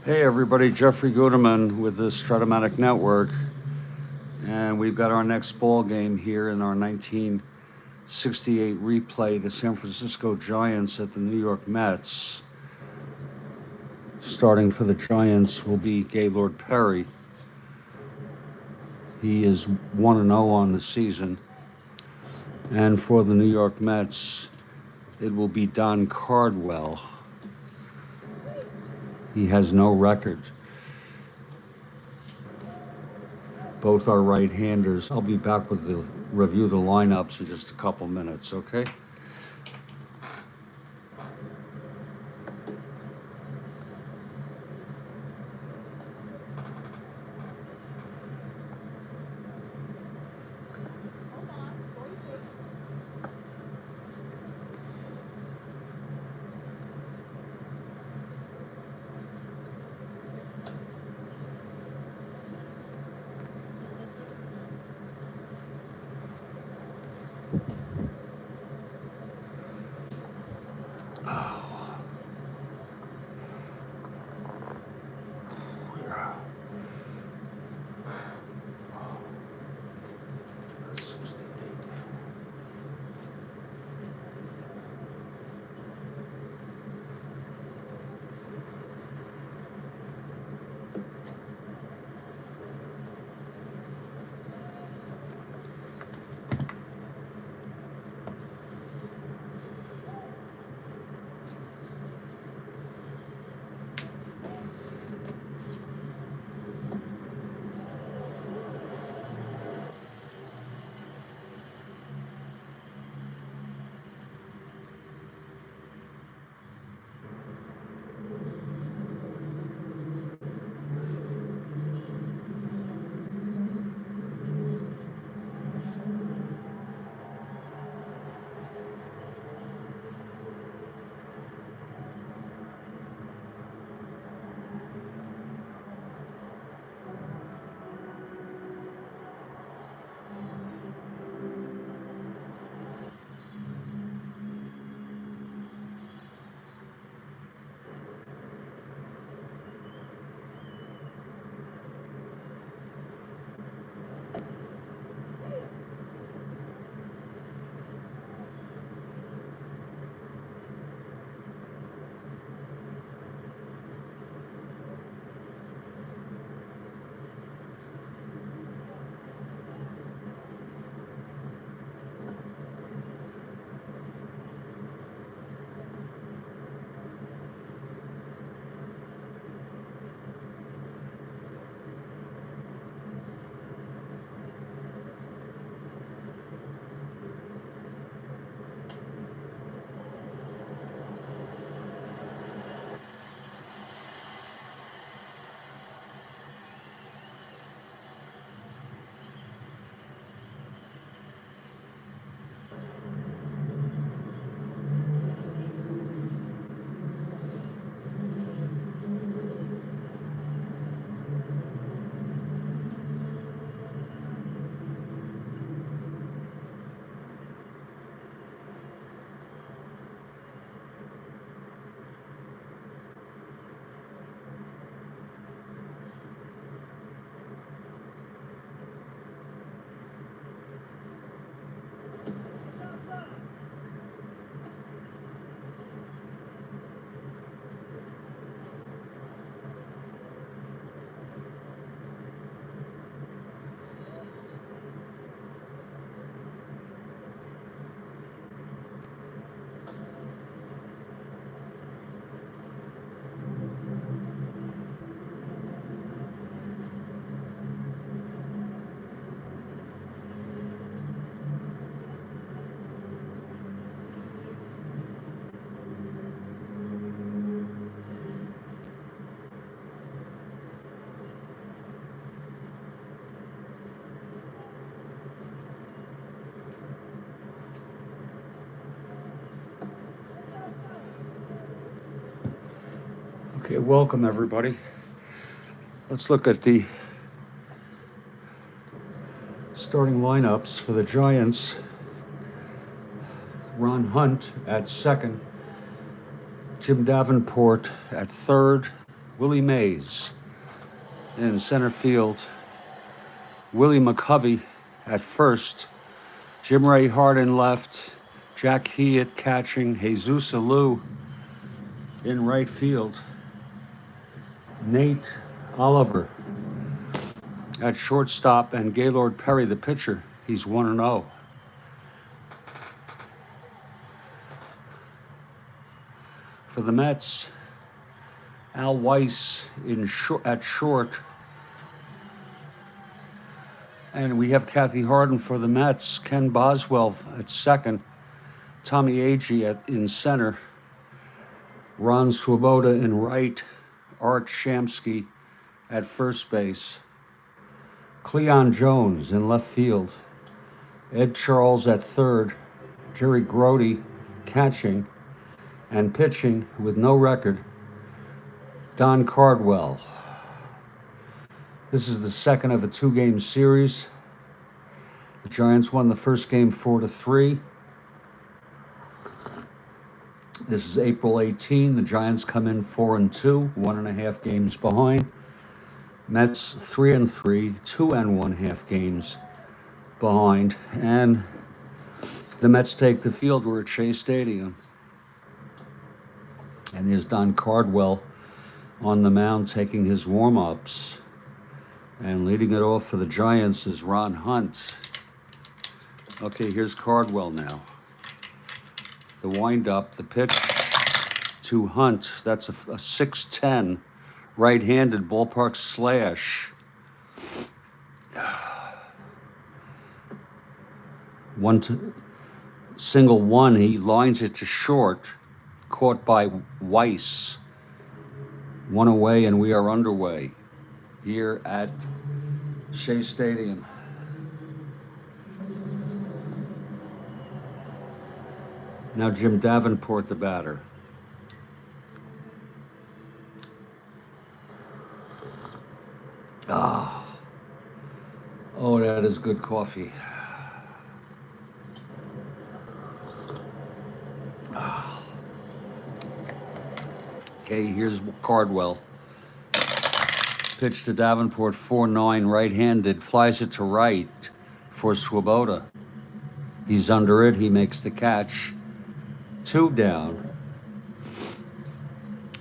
Hey everybody, Jeffrey Guterman with the Strat-O-Matic Network, and we've got our next ball game here in our 1968 replay, the San Francisco Giants at the New York Mets. Starting for the Giants will be Gaylord Perry. He is 1-0 on the season. And for the New York Mets, it will be Don Cardwell. He has no record. Both are right-handers. I'll be back with the review the lineups in just a couple minutes, okay? Okay, welcome everybody. Let's look at the starting lineups for the Giants. Ron Hunt at second, Jim Davenport at third, Willie Mays. In center field, Willie McCovey at first, Jim Ray Hart in left, Jack Hewitt catching, Jesus Alou in right field, Nate Oliver at shortstop, and Gaylord Perry, the pitcher. He's 1-0. For the Mets, Al Weiss at short. And we have Kathy Harden for the Mets, Ken Boswell at second, Tommy Agee in center, Ron Swoboda in right, Art Shamsky at first base, Cleon Jones in left field, Ed Charles at third, Jerry Grody catching, and pitching with no record, Don Cardwell. This is the second of a two-game series. The Giants won the first game 4-3. This is April 18. The Giants come in 4-2, 1.5 games behind. Mets 3-3, 2.5 games behind. And the Mets take the field. We're at Shea Stadium. And there's Don Cardwell on the mound taking his warm-ups. And leading it off for the Giants is Ron Hunt. Okay, here's Cardwell now. The windup, the pitch to Hunt. That's a 6'10", right-handed ballpark slash. Single one, he lines it to short, caught by Weiss. One away, and we are underway here at Shea Stadium. Now Jim Davenport, the batter. Oh, that is good coffee. Okay, here's Cardwell. Pitch to Davenport, 4-9, right-handed, flies it to right for Swoboda. He's under it, he makes the catch. 2 down.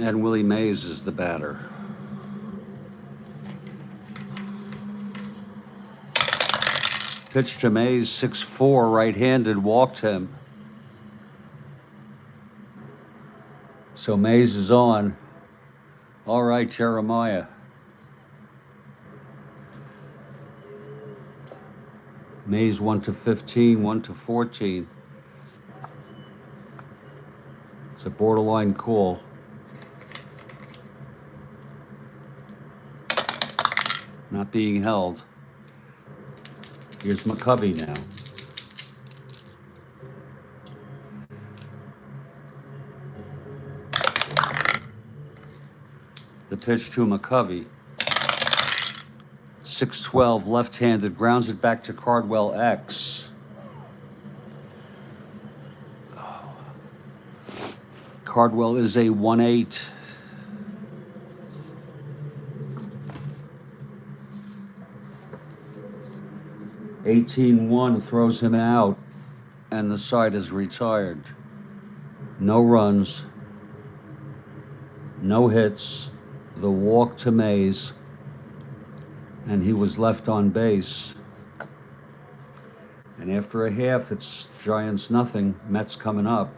And Willie Mays is the batter. Pitch to Mays, 6'4", right-handed, walked him. So Mays is on. All right, Jeremiah. Mays 1-15, 1-14. It's a borderline call. Not being held. Here's McCovey now. The pitch to McCovey. 6'12", left-handed, grounds it back to Cardwell X. Cardwell is a 1-8. (18-1) throws him out, and the side is retired. No runs, no hits, the walk to Mays, and he was left on base. And after a half, it's Giants nothing, Mets coming up.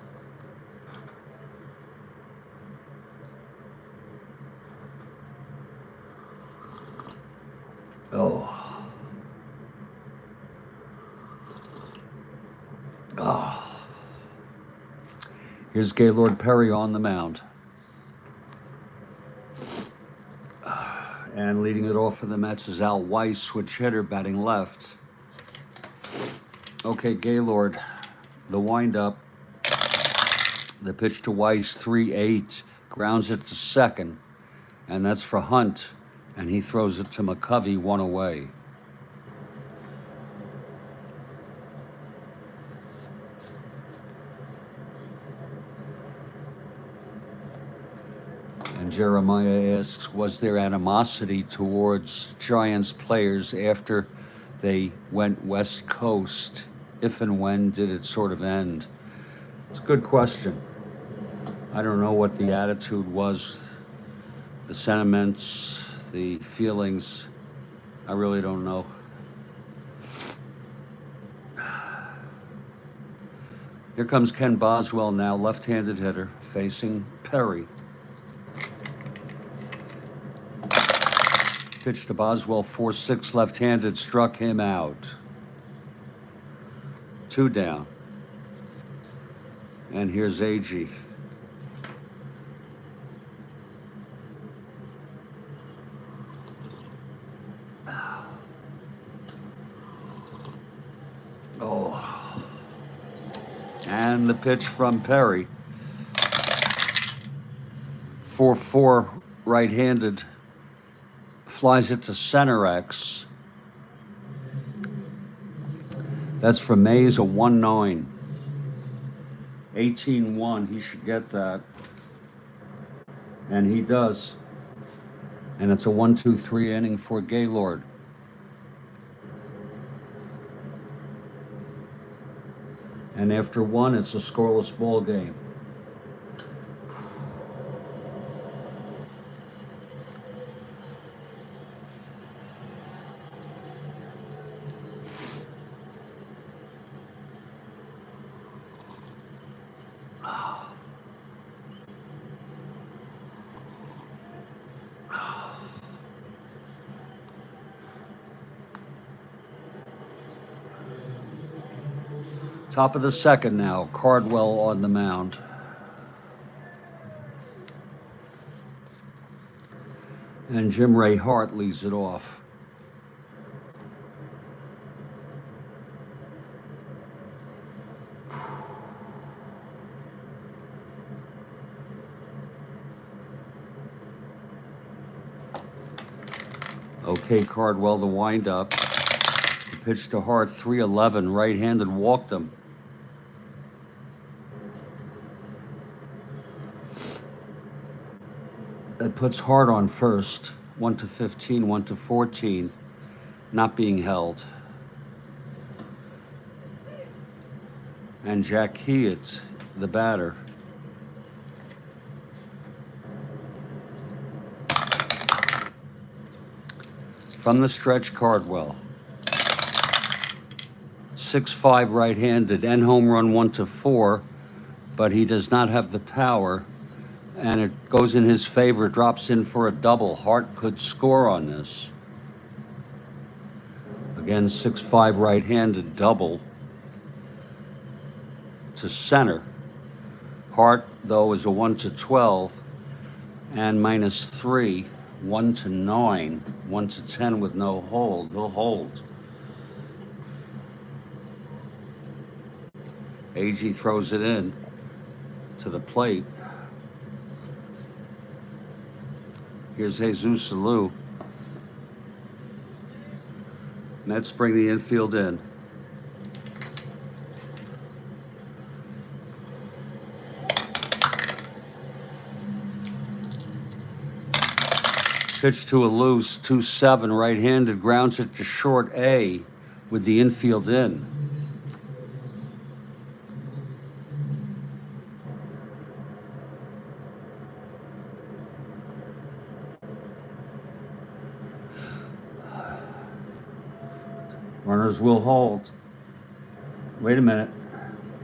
Here's Gaylord Perry on the mound. And leading it off for the Mets is Al Weiss, switch hitter, batting left. Okay, Gaylord, the windup. The pitch to Weiss, 3-8, grounds it to second. And that's for Hunt. And he throws it to McCovey, 1 away. And And Jeremiah asks, was there animosity towards Giants players after they went West Coast? If and when did it sort of end? It's a good question. I don't know what the attitude was, the sentiments, the feelings. I really don't know. Here comes Ken Boswell now, left-handed hitter, facing Perry. Pitch to Boswell, 4-6 left-handed, struck him out. 2 down. And here's Agee. Oh. And the pitch from Perry. 4-4 right-handed. Flies it to center X. That's for Mays, a 1-9. 18-1, he should get that. And he does. And it's a 1-2-3 inning for Gaylord. And after 1, it's a scoreless ball game. Top of the second now, Cardwell on the mound. And Jim Ray Hart leads it off. Okay, Cardwell, the windup. Pitch to Hart, 3-11, right-handed, walked him. That puts Hart on first, 1-15, 1-14, not being held. And Jack Hewitt, the batter. From the stretch, Cardwell. 6-5 right-handed, end home run 1-4, but he does not have the power. And it goes in his favor, drops in for a double. Hart could score on this. Again, 6-5 right-handed double to center. Hart, though, is a 1-12 and -3, 1-9, 1-10 with no hold. He'll hold. Agee throws it in to the plate. Here's Jesus Alou. Mets bring the infield in. Pitch to Alou, 2-7, right-handed, grounds it to short A with the infield in. Runners will hold. Wait a minute.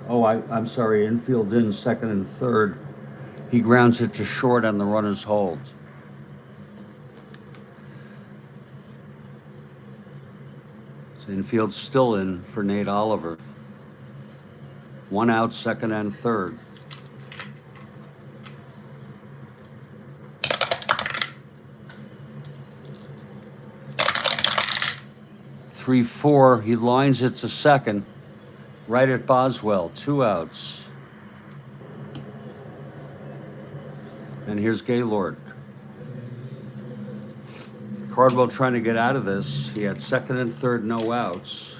Oh, I'm sorry. Infield in, second and third. He grounds it to short and the runners hold. So infield's still in for Nate Oliver. 1 out, second and third. Three, 4, he lines it to second, right at Boswell, 2 outs. And here's Gaylord. Cardwell trying to get out of this. He had second and third, no outs.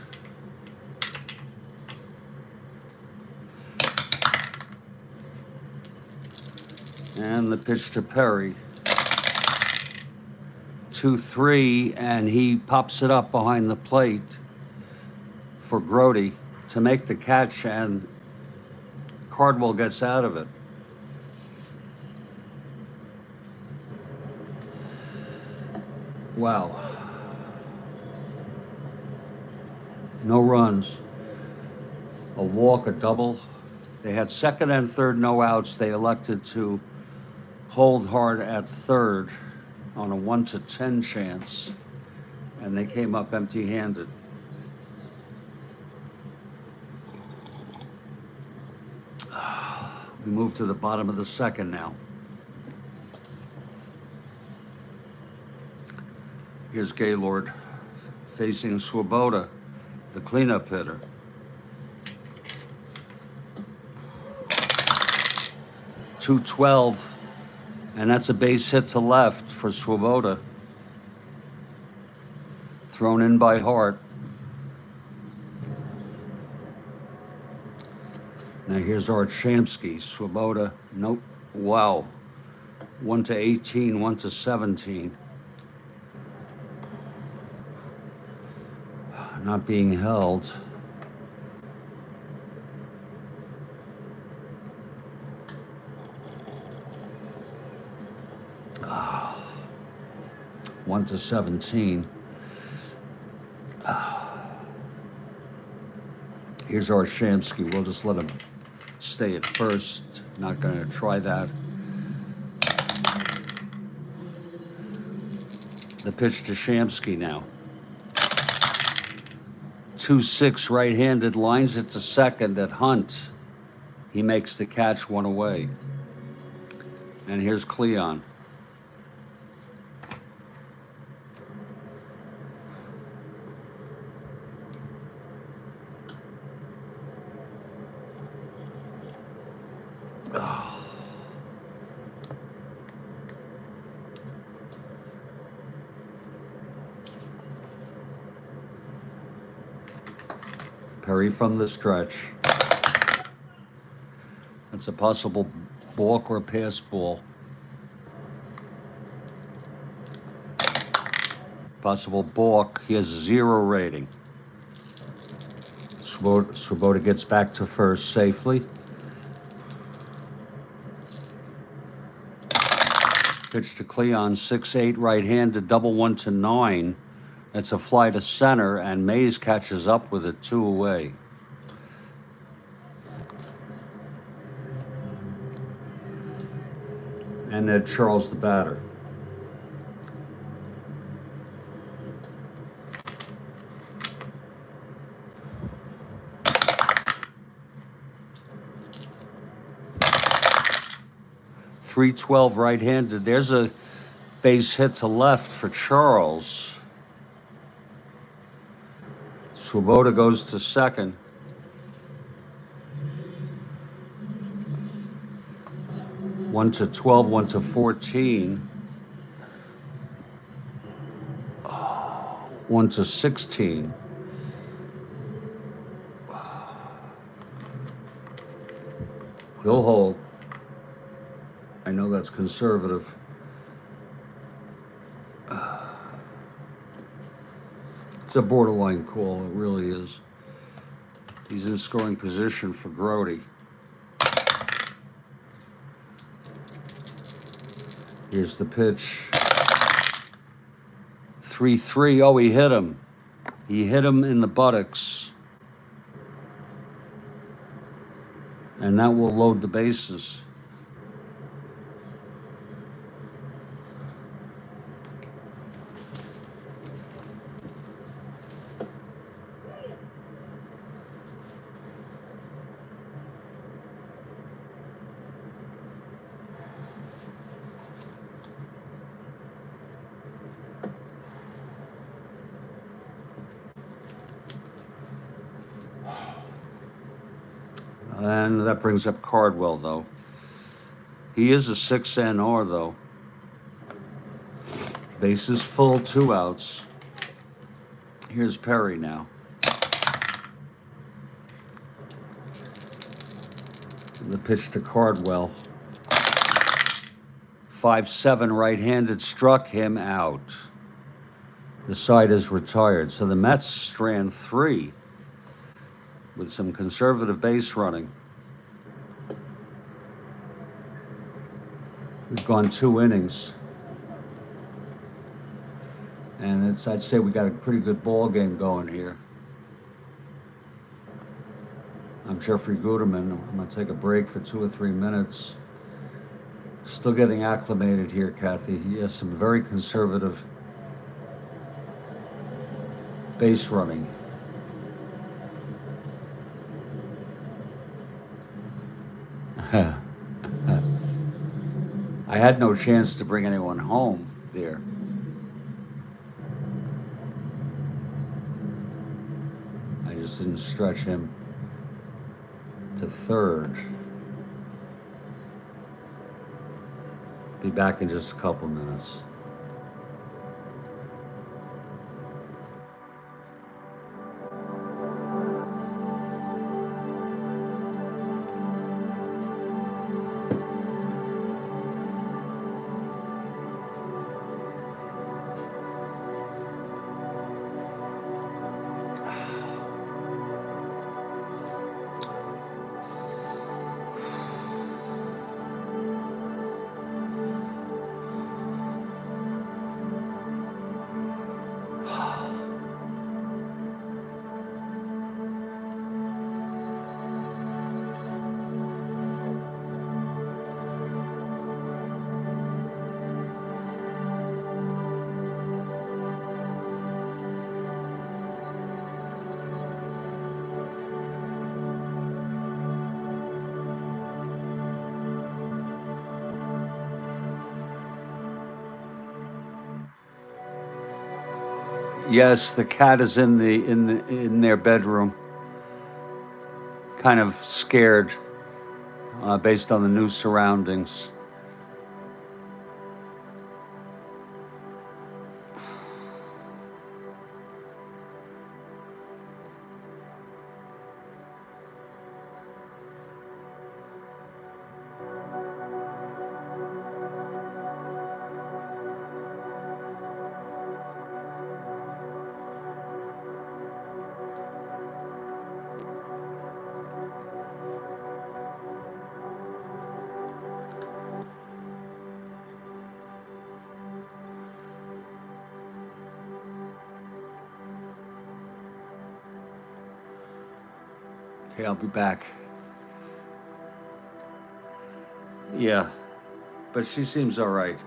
And the pitch to Perry. 2-3, and he pops it up behind the plate for Grody to make the catch, and Cardwell gets out of it. Wow. No runs. A walk, a double. They had second and third no outs. They elected to hold hard at third on a 1-10 chance, and they came up empty-handed. We move to the bottom of the second now. Here's Gaylord facing Swoboda, the cleanup hitter. .212, and that's a base hit to left for Swoboda. Thrown in by Hart. Now here's Art Shamsky. Swoboda, nope. Wow. 1-18, 1-17. Not being held. Ah. 1-17. Here's Art Shamsky. We'll just let him stay at first. Not going to try that. The pitch to Shamsky now. 2-6 right-handed, lines it to second at Hunt. He makes the catch, one away. And here's Cleon. Perry from the stretch. That's a possible balk or pass ball. Possible balk. He has 0 rating. Swoboda gets back to first safely. Pitch to Cleon, 6-8 right-handed, double 1-9. It's a fly to center, and Mays catches up with it, 2 away. And then Charles the batter. .312 right-handed. There's a base hit to left for Charles. Swoboda goes to second. One to 12, 1-14. 1-16. He'll hold. I know that's conservative. It's a borderline call, it really is. He's in scoring position for Grody. Here's the pitch. 3-3. Oh, he hit him. He hit him in the buttocks. And that will load the bases. And that brings up Cardwell, though. He is a 6 NR, though. Bases full, 2 outs. Here's Perry now. And the pitch to Cardwell. 5-7 right-handed, struck him out. The side is retired. So the Mets strand 3 with some conservative base running. We've gone 2 innings. And I'd say we got a pretty good ball game going here. I'm Jeffrey Guterman. I'm going to take a break for 2 or 3 minutes. Still getting acclimated here, Kathy. He has some very conservative base running. I had no chance to bring anyone home there. I just didn't stretch him to third. Be back in just a couple minutes. Yes, the cat is in their bedroom, kind of scared based on the new surroundings. Okay, I'll be back. Yeah, but she seems all right.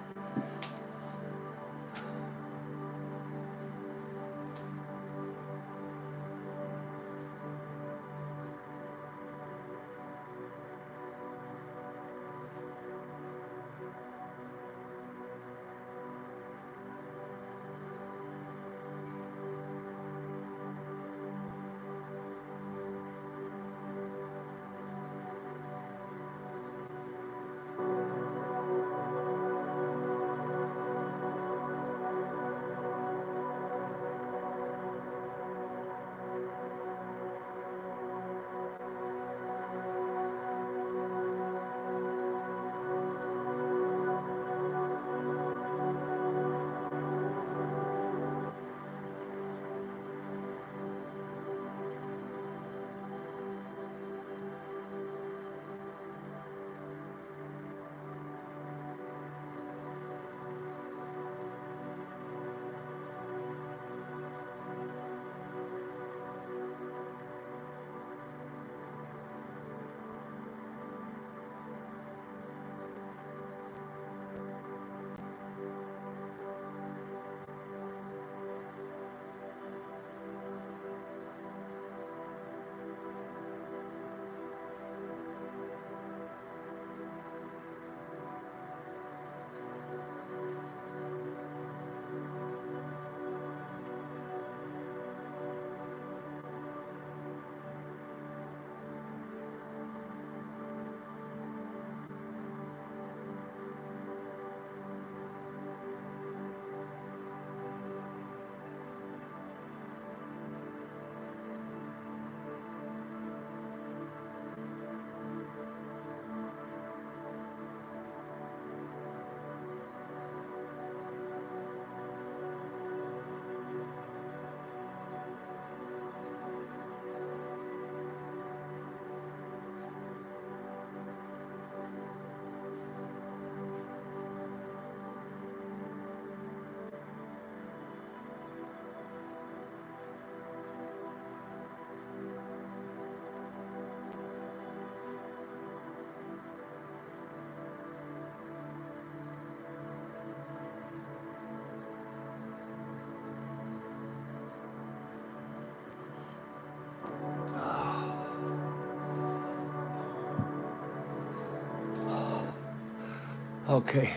Okay.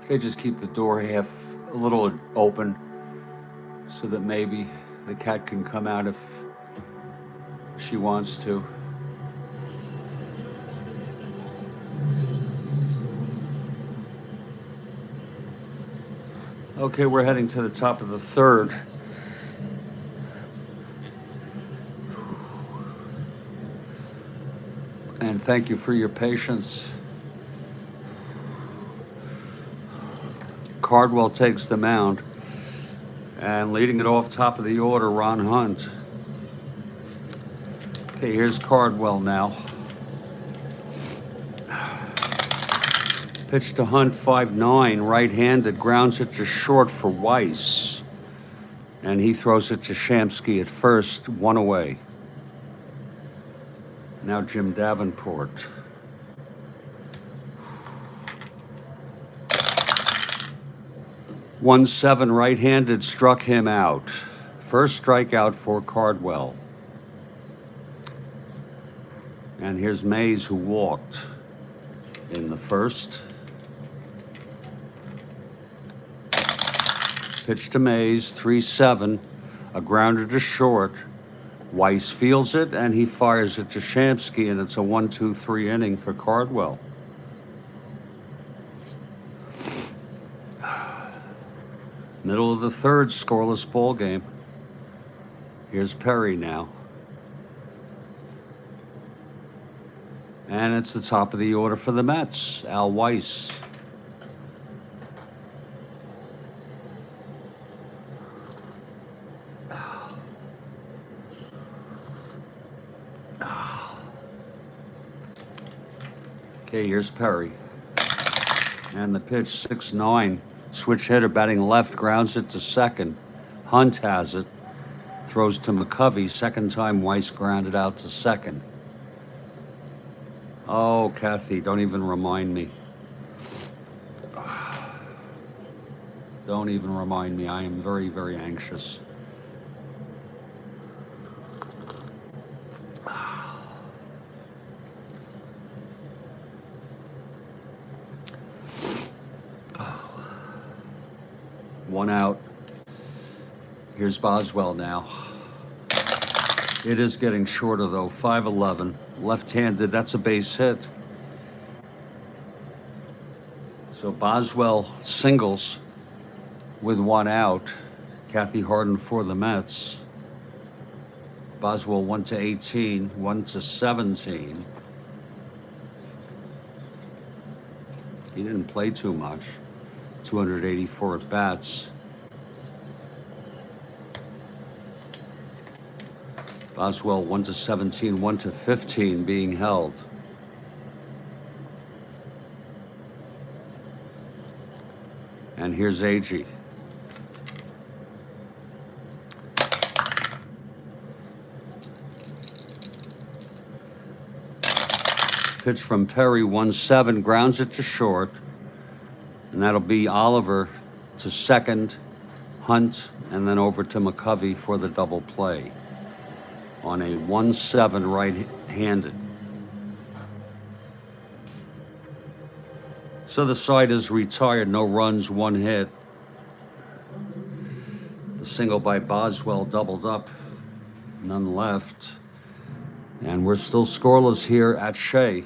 They just keep the door a little open so that maybe the cat can come out if she wants to. Okay, we're heading to the top of the third. And thank you for your patience. Cardwell takes the mound. And leading it off top of the order, Ron Hunt. Okay, here's Cardwell now. Pitch to Hunt, 5-9, right-handed, grounds it to short for Weiss. And he throws it to Shamsky at first, 1 away. Now Jim Davenport. One 7 right-handed struck him out. First strikeout for Cardwell. And here's Mays, who walked in the first. Pitch to Mays, 3-7, a grounder to short. Weiss fields it, and he fires it to Shamsky, and it's a 1-2-3 inning for Cardwell. Middle of the third, scoreless ball game. Here's Perry now. And it's the top of the order for the Mets, Al Weiss. Okay, here's Perry. And the pitch, 6-9. Switch hitter batting left, grounds it to second. Hunt has it. Throws to McCovey. Second time Weiss grounded out to second. Oh, Kathy, don't even remind me. Don't even remind me. I am very, very anxious. One out. Here's Boswell now. It is getting shorter though, 5-11. Left-handed, that's a base hit. So Boswell singles with 1 out. Kathy Harden for the Mets. Boswell 1-18, 1-17. He didn't play too much. 284 at bats. Boswell 1-17, 1-15 being held. And here's Agee. Pitch from Perry, 1-7, grounds it to short. And that'll be Oliver to second, Hunt, and then over to McCovey for the double play on a 1-7 right-handed. So the side is retired, no runs, 1 hit. The single by Boswell doubled up, none left. And we're still scoreless here at Shea.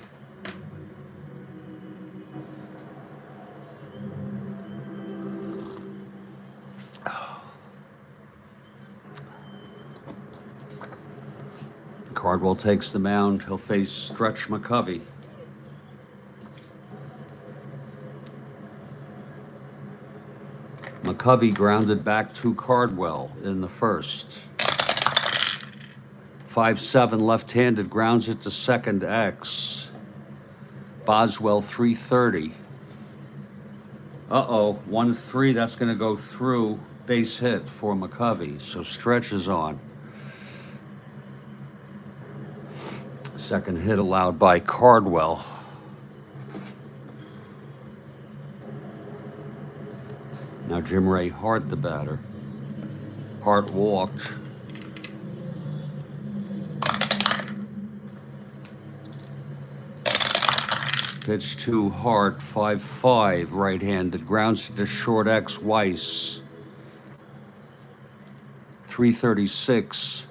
Cardwell takes the mound. He'll face Stretch McCovey. McCovey grounded back to Cardwell in the first. 5-7 left-handed, grounds it to second X. Boswell 330. 1-3, that's going to go through. Base hit for McCovey, so Stretch is on. Second hit allowed by Cardwell. Now Jim Ray Hart, the batter. Hart walked. Pitch to Hart, 5-5, right-handed. Grounds to short X, Weiss. 336.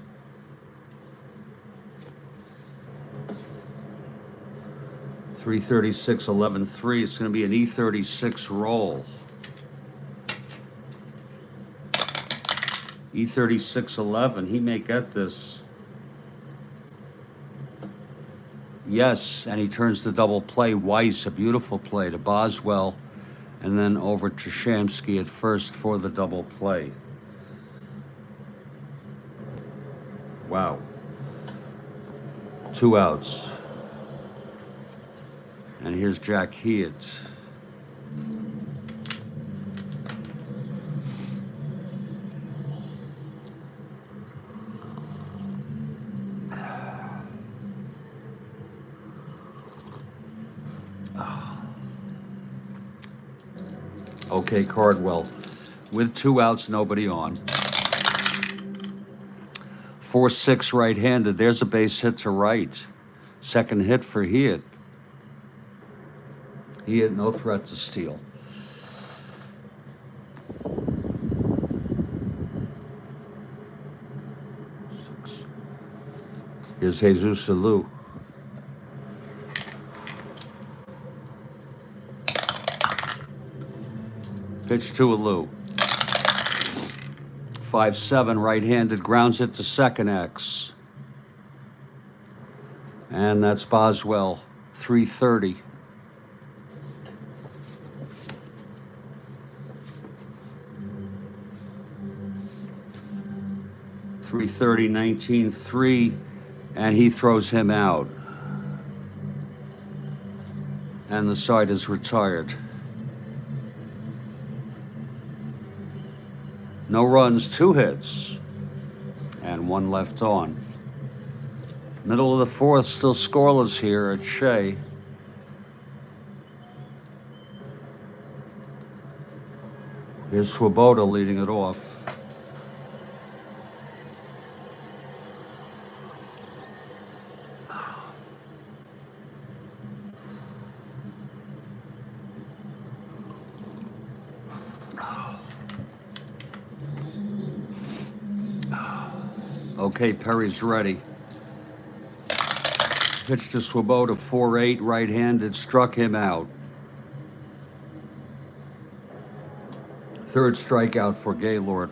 .336, 11-3. It's going to be an E36 roll. E36, 11. He may get this. Yes, and he turns the double play. Weiss, a beautiful play to Boswell, and then over to Shamsky at first for the double play. Wow. 2 outs. And here's Jack Hewitt. Okay, Cardwell. With 2 outs, nobody on. 4-6 right-handed. There's a base hit to right. Second hit for Hewitt. He had no threat to steal. Here's Jesus Alou. Pitch to Alou. 5-7 right-handed. Grounds it to second X. And that's Boswell. 330. .330, 19-3, and he throws him out. And the side is retired. No runs, 2 hits, and 1 left on. Middle of the 4th, still scoreless here at Shea. Here's Swoboda leading it off. Okay, Perry's ready. Pitch to Swoboda, 4-8, right-handed, struck him out. 3rd strikeout for Gaylord.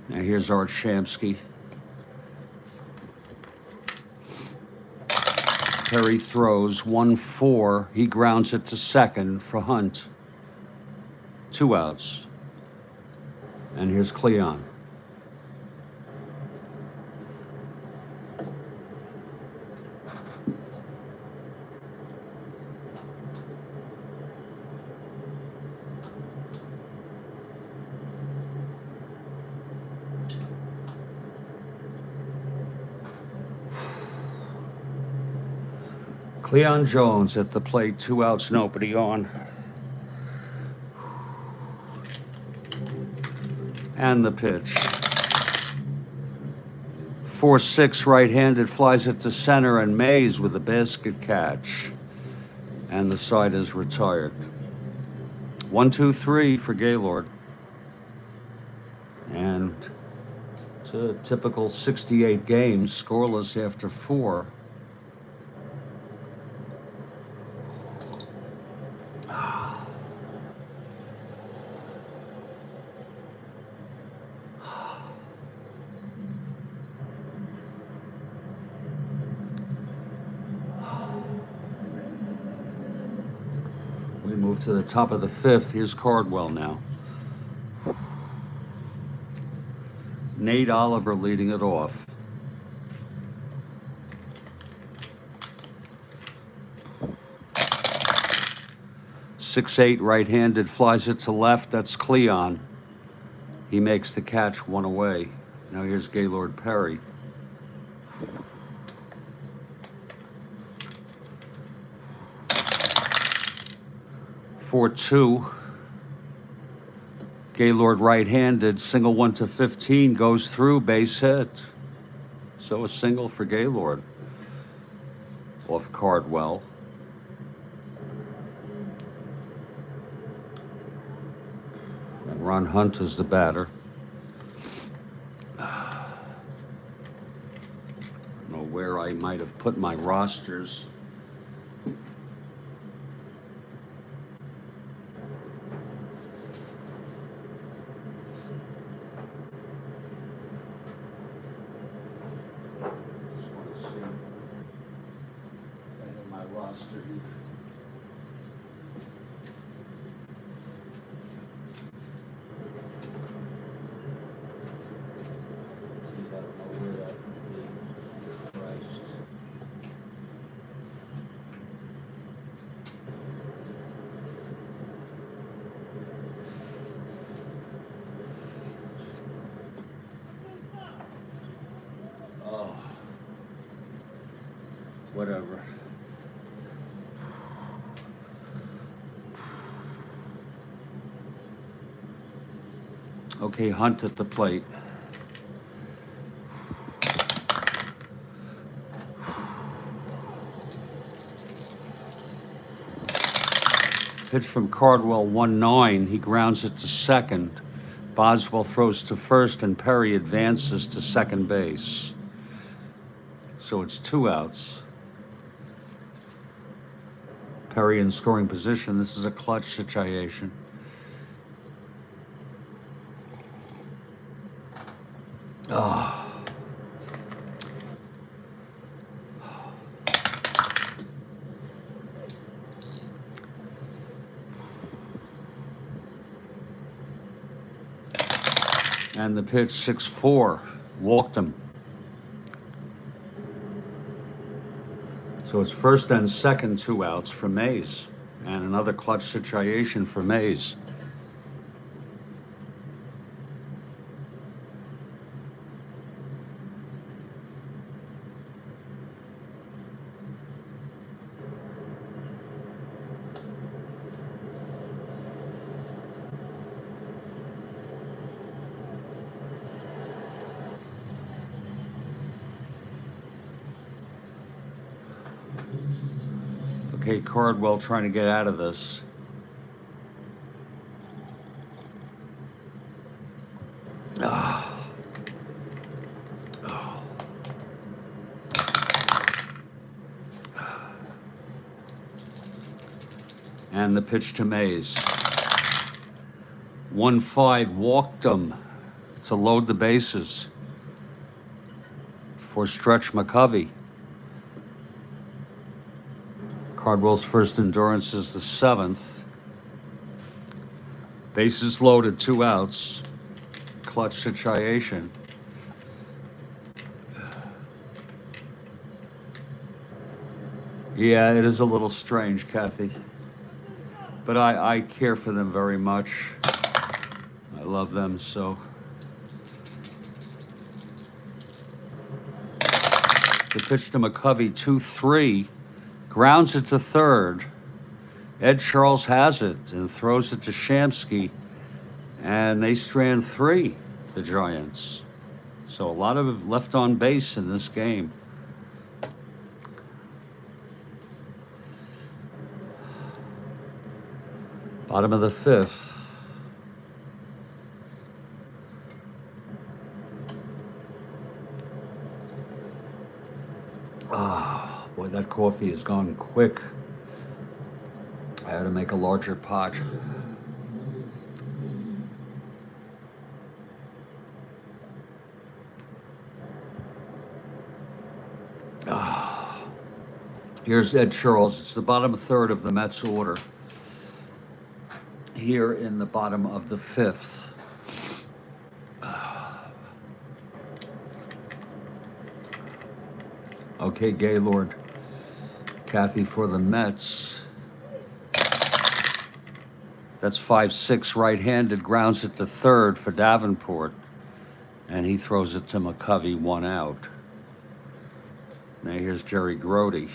Now here's Art Shamsky. Perry throws 1-4. He grounds it to second for Hunt. 2 outs. And here's Cleon. Cleon Jones at the plate, 2 outs, nobody on. And the pitch. 4-6 right-handed, flies it to center, and Mays with a basket catch. And the side is retired. 1-2-3 for Gaylord. And it's a typical 68 games, scoreless after 4. We move to the top of the 5th. Here's Cardwell now. Nate Oliver leading it off. .68 right-handed, flies it to left. That's Cleon. He makes the catch, 1 away. Now here's Gaylord Perry. .42. Gaylord right-handed, single 1 to 15, goes through, base hit. So a single for Gaylord off Cardwell. And Ron Hunt is the batter. I don't know where I might have put my rosters. Just want to see if I have my roster here. Geez, I don't know where that would be. Christ. Oh, whatever. Okay, Hunt at the plate. Pitch from Cardwell, 1-9. He grounds it to second. Boswell throws to first, and Perry advances to second base. So it's 2 outs. Perry in scoring position. This is a clutch situation. Ah. And the pitch, 6-4, walked him. So it's first and second 2 outs for Mays, and another clutch situation for Mays. Okay, Cardwell trying to get out of this. Ah. Oh. And the pitch to Mays. 1-5, walked him to load the bases for Stretch McCovey. Cardwell's first endurance is the 7th. Bases loaded, 2 outs. Clutch situation. Yeah, it is a little strange, Kathy. But I care for them very much. I love them so. The pitch to McCovey, 2-3. Grounds it to third. Ed Charles has it and throws it to Shamsky. And they strand 3, the Giants. So a lot of left on base in this game. Bottom of the 5th. Ah, boy, that coffee has gone quick. I had to make a larger pot. Ah, here's Ed Charles. It's the bottom 3rd of the Mets order. Here in the bottom of the 5th. Okay, Gaylord. Kathy for the Mets. That's 5-6 right-handed, grounds it to third for Davenport. And he throws it to McCovey, 1 out. Now here's Jerry Grody.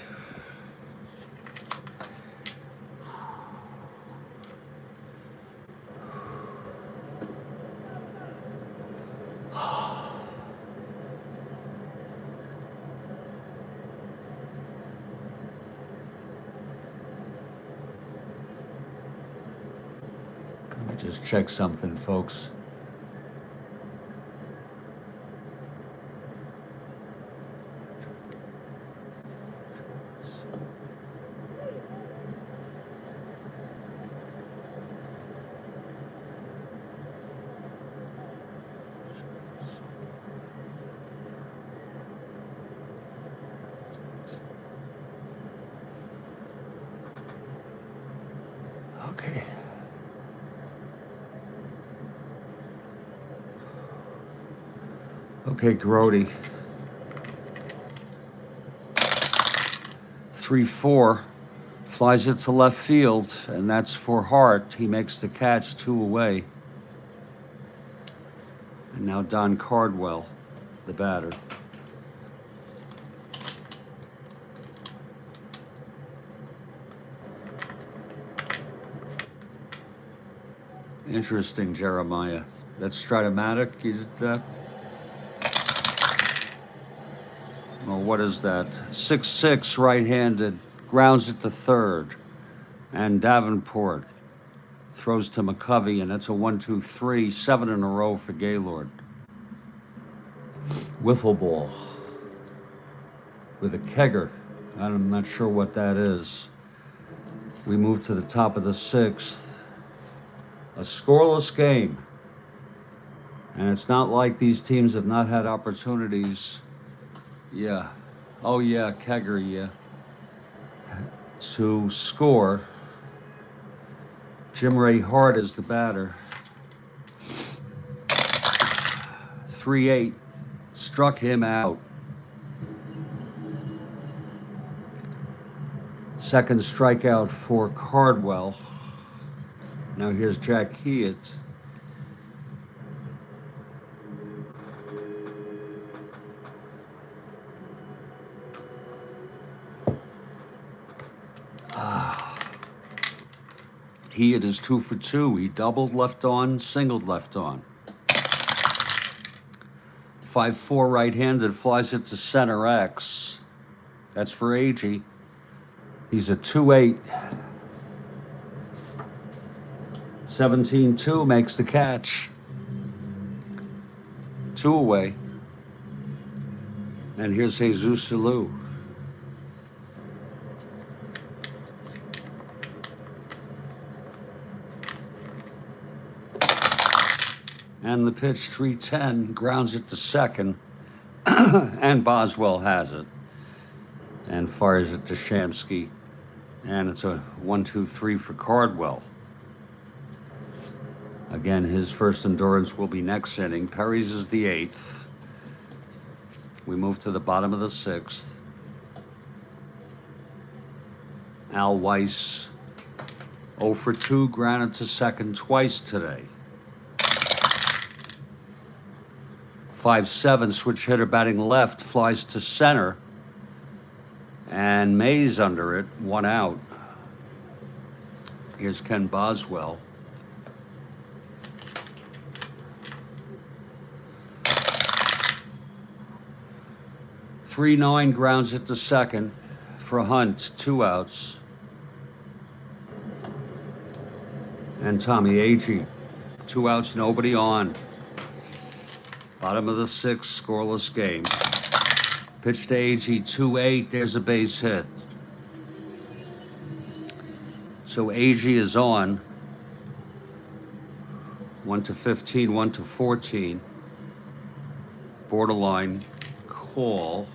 Just check something, folks. Okay. Okay, Grody. 3-4. Flies it to left field, and that's for Hart. He makes the catch, 2 away. And now Don Cardwell, the batter. Interesting, Jeremiah. That's Strat-O-Matic. Is it that? Well, what is that? 6-6, right-handed. Grounds it to third. And Davenport throws to McCovey, and that's a 1-2-3, 7 in a row for Gaylord. Wiffle ball with a kegger. I'm not sure what that is. We move to the top of the 6th. A scoreless game. And it's not like these teams have not had opportunities. Yeah. Oh, yeah, kegger, yeah. To score. Jim Ray Hart is the batter. 3-8. Struck him out. Second strikeout for Cardwell. Now here's Jack Hewitt. Hewitt is 2 for 2. He doubled left on, singled left on. 5-4 right-handed, flies it to center X. That's for Agee. He's a 2-8. 17-2 makes the catch. 2 away. And here's Jesus Salou. And the pitch, 3-10, grounds it to second. And Boswell has it. And fires it to Shamsky. And it's a 1-2-3 for Cardwell. Again, his first endurance will be next inning. Perry's is the 8th. We move to the bottom of the 6th. Al Weiss, 0 for 2, grounded to second twice today. 5-7, switch hitter batting left, flies to center. And Mays under it, 1 out. Here's Ken Boswell. (3-9) grounds it to second for Hunt, 2 outs. And Tommy Agee, 2 outs, nobody on. Bottom of the 6th, scoreless game. Pitch to Agee, 2-8, there's a base hit. So Agee is on. 1-15, 1-14. Borderline call.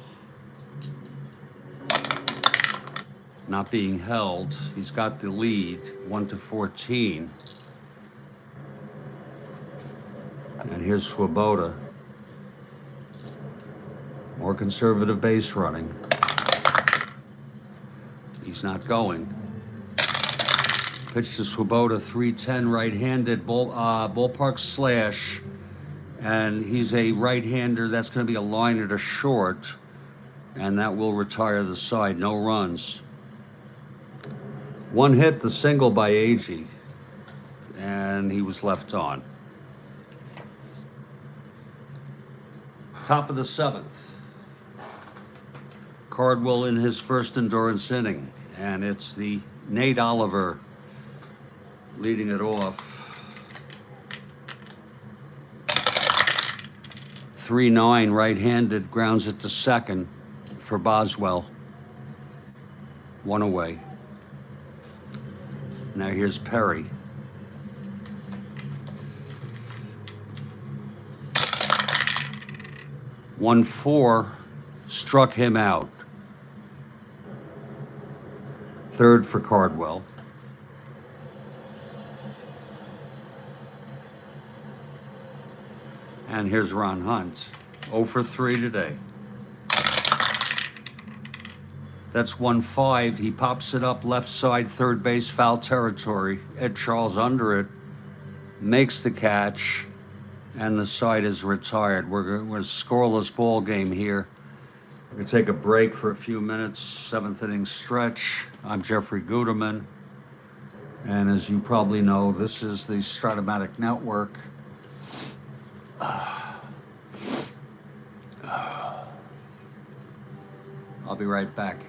Not being held. He's got the lead, 1-14. And here's Swoboda. More conservative base running. He's not going. Pitch to Swoboda, 3-10, right-handed, ballpark slash. And he's a right-hander. That's going to be a liner to short. And that will retire the side. No runs. 1 hit, the single by Agee. And he was left on. Top of the 7th. Cardwell in his first endurance inning. And it's the Nate Oliver leading it off. 3-9 right-handed, grounds it to second for Boswell. 1 away. Now here's Perry. One 4 struck him out. Third for Cardwell. And here's Ron Hunt. 0 for 3 today. That's 1-5. He pops it up left side, third base, foul territory. Ed Charles under it, makes the catch, and the side is retired. We're a scoreless ball game here. We're going to take a break for a few minutes, 7th inning stretch. I'm Jeffrey Guterman, and as you probably know, this is the Strat-O-Matic Network. I'll be right back.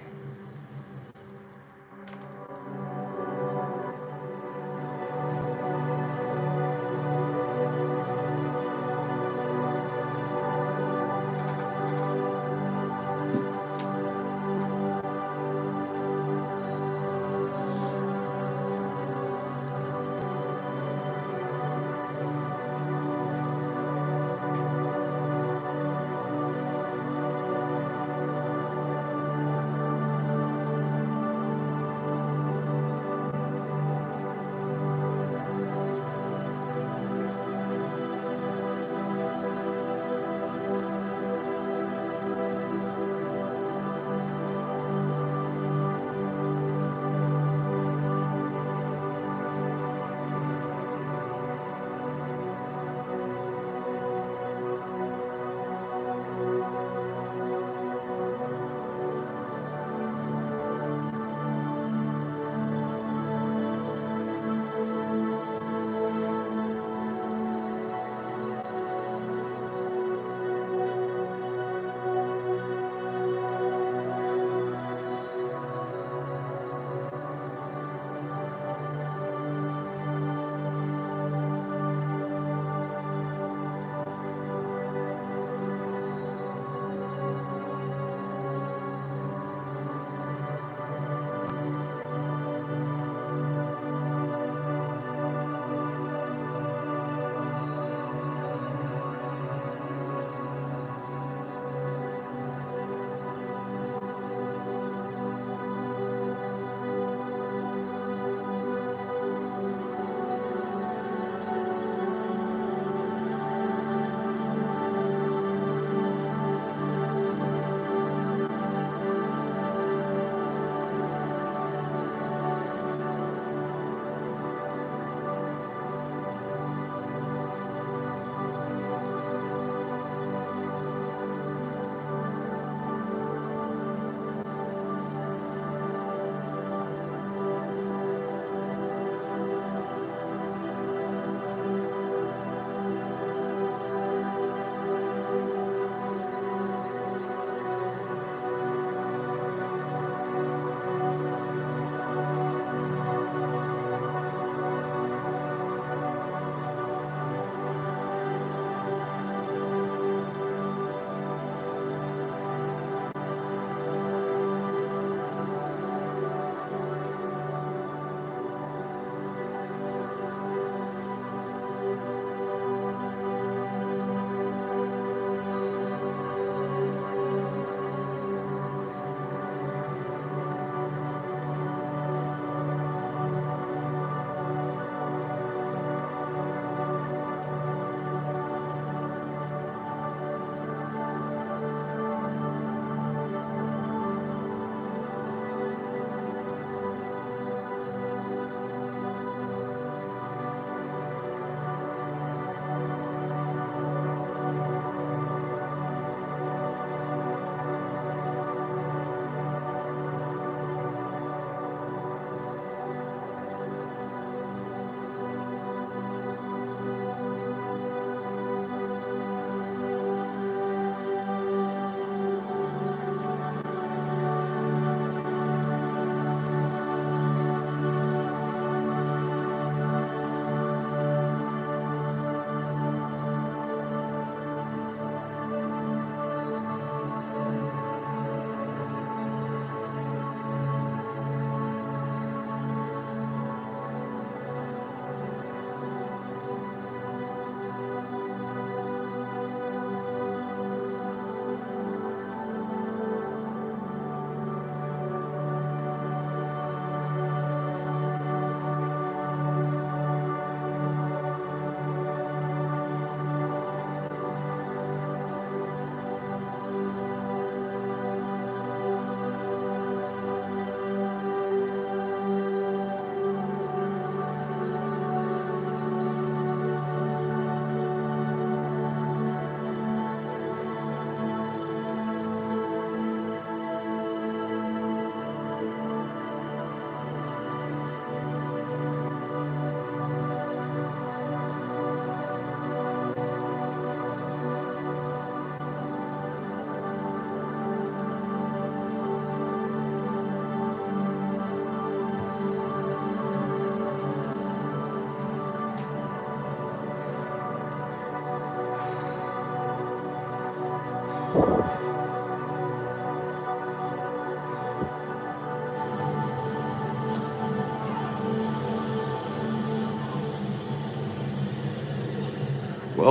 Well,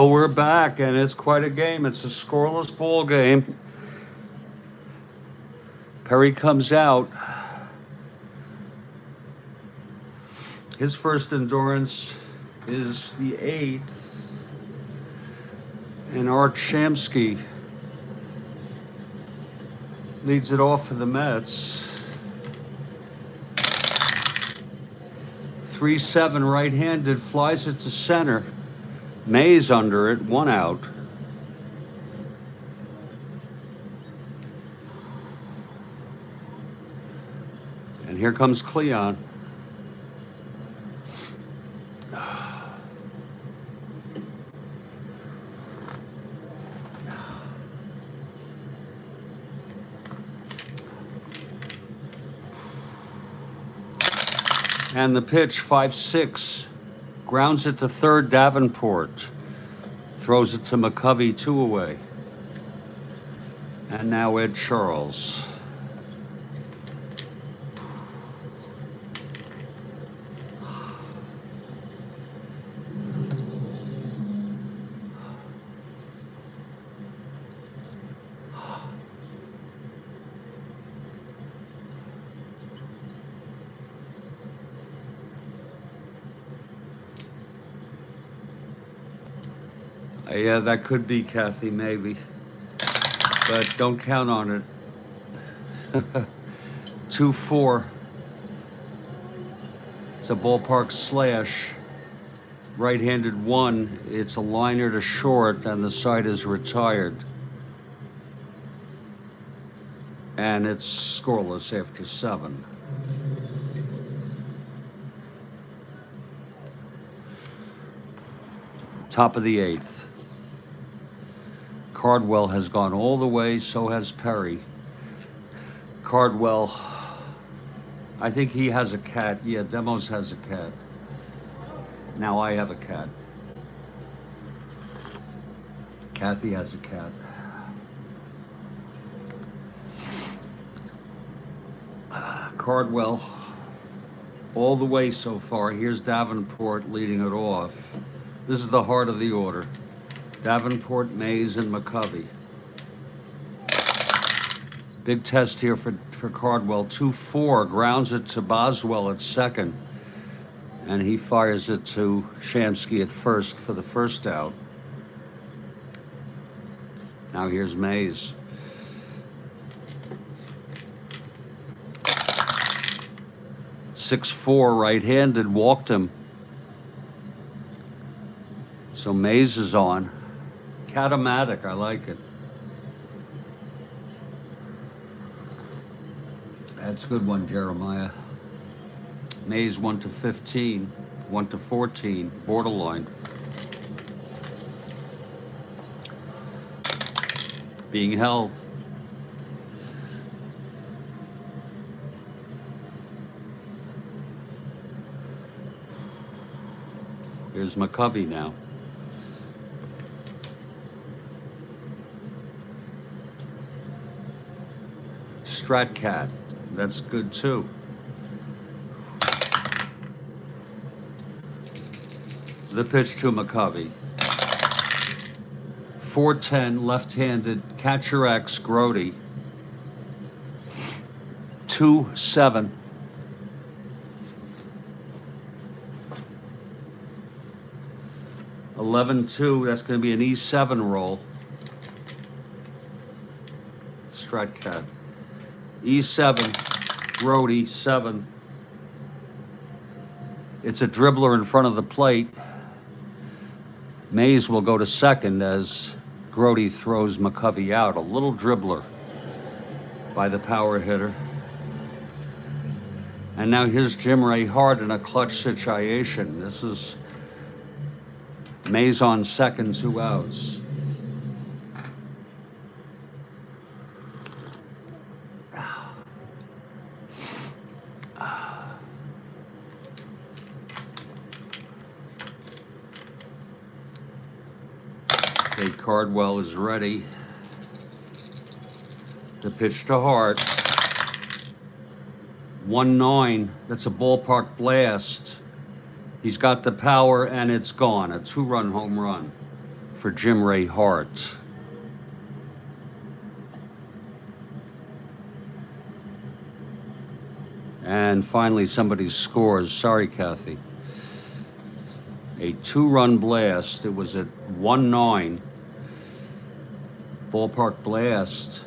we're back, and it's quite a game. It's a scoreless ball game. Perry comes out. His first endurance is the 8th. And Art Shamsky leads it off for the Mets. 3-7 right-handed, flies it to center. Mays under it, 1 out. And here comes Cleon. And the pitch, 5-6, grounds it to third. Davenport throws it to McCovey, 2 away. And now Ed Charles. Yeah, that could be Kathy, maybe. But don't count on it. 2-4. It's a ballpark slash. Right-handed 1. It's a liner to short, and the side is retired. And it's scoreless after 7. Top of the 8th. Cardwell has gone all the way, so has Perry. Cardwell, I think he has a cat. Yeah, Demos has a cat. Now I have a cat. Kathy has a cat. Cardwell, all the way so far. Here's Davenport leading it off. This is the heart of the order. Davenport, Mays, and McCovey. Big test here for Cardwell. 2-4, grounds it to Boswell at second. And he fires it to Shamsky at first for the first out. Now here's Mays. .6-4, right-handed, walked him. So Mays is on. Strat-O-Matic, I like it. That's a good one, Jeremiah. Mays 1-15, 1-14, borderline. Being held. Here's McCovey now. Strat-Cat, that's good too. The pitch to McCovey. 4-10, left-handed, catcher X, Grody. 2-7. (11-2), that's going to be an E7 roll. Strat-Cat. E7, Grody, 7. It's a dribbler in front of the plate. Mays will go to second as Grody throws McCovey out. A little dribbler by the power hitter. And now here's Jim Ray Hart in a clutch situation. This is Mays on second, 2 outs. Okay, Cardwell is ready. The pitch to Hart. 1-9. That's a ballpark blast. He's got the power, and it's gone. A 2-run home run for Jim Ray Hart. And finally, somebody scores. Sorry, Kathy. A 2-run blast. It was at 1-9. Ballpark blast.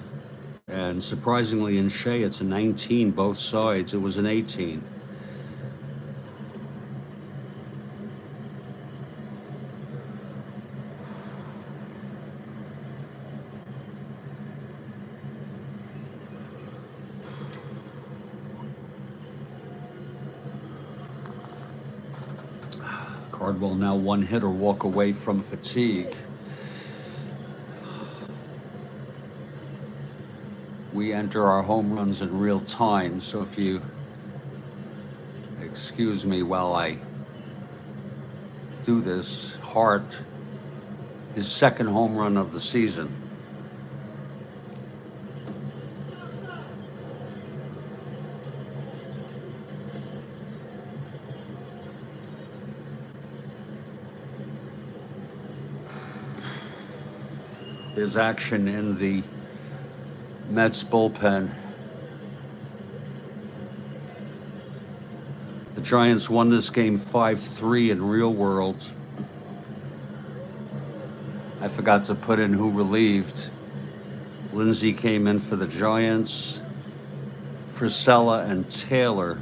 And surprisingly, in Shea, it's a 19, both sides. It was an 18. Cardwell now one hit or walk away from fatigue. We enter our home runs in real time, so if you excuse me while I do this, Hart, his second home run of the season. There's action in the Mets bullpen. The Giants won this game 5-3 in real world. I forgot to put in who relieved. Lindsey came in for the Giants. Frisella and Taylor